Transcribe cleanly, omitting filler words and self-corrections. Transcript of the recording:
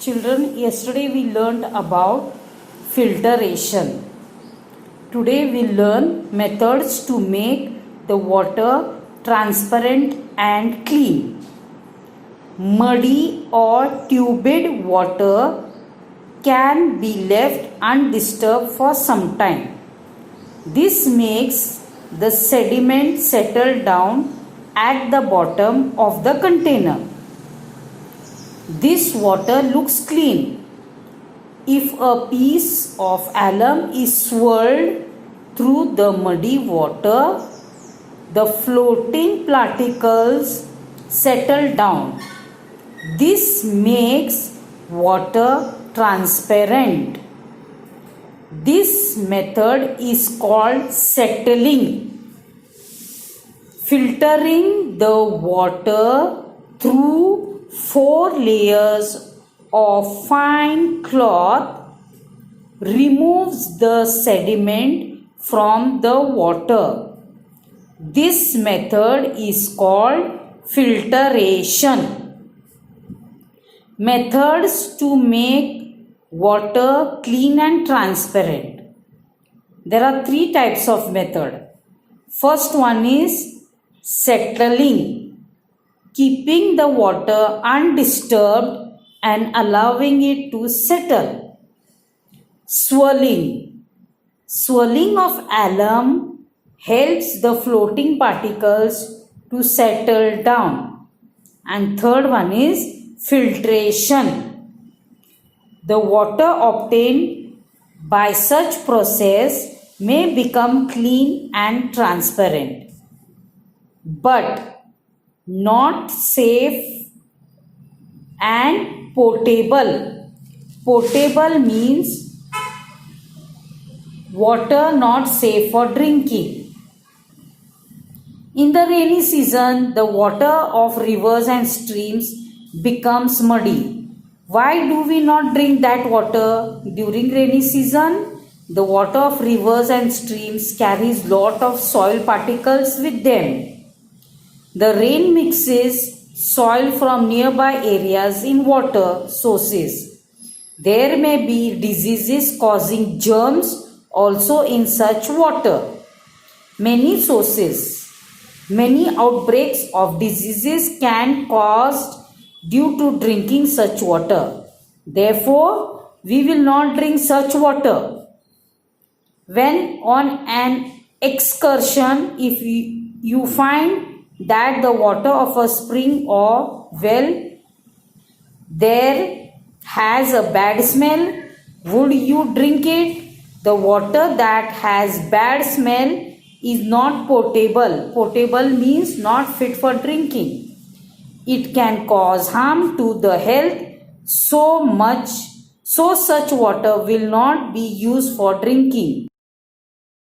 Children, yesterday we learned about filtration. Today we learn methods to make the water transparent and clean. Muddy or turbid water can be left undisturbed for some time. This makes the sediment settle down at the bottom of the container. This water looks clean. If a piece of alum is swirled through the muddy water, the floating particles settle down. This makes water transparent. This method is called settling. Filtering the water through 4 layers of fine cloth removes the sediment from the water. This method is called filtration. Methods to make water clean and transparent. There are 3 types of method. First one is settling. Keeping the water undisturbed and allowing it to settle. Swirling. Swirling of alum helps the floating particles to settle down. And third one is filtration. The water obtained by such process may become clean and transparent, but not safe and potable. Potable means water not safe for drinking. In the rainy season, the water of rivers and streams becomes muddy. Why do we not drink that water during rainy season? The water of rivers and streams carries lot of soil particles with them. The rain mixes soil from nearby areas in water sources. There may be diseases causing germs also in such water. Many outbreaks of diseases can caused due to drinking such water. Therefore, we will not drink such water. When on an excursion, if you find that the water of a spring or well there has a bad smell, would you drink it? The water that has bad smell is not potable. Potable means not fit for drinking. It can cause harm to the health so such water will not be used for drinking.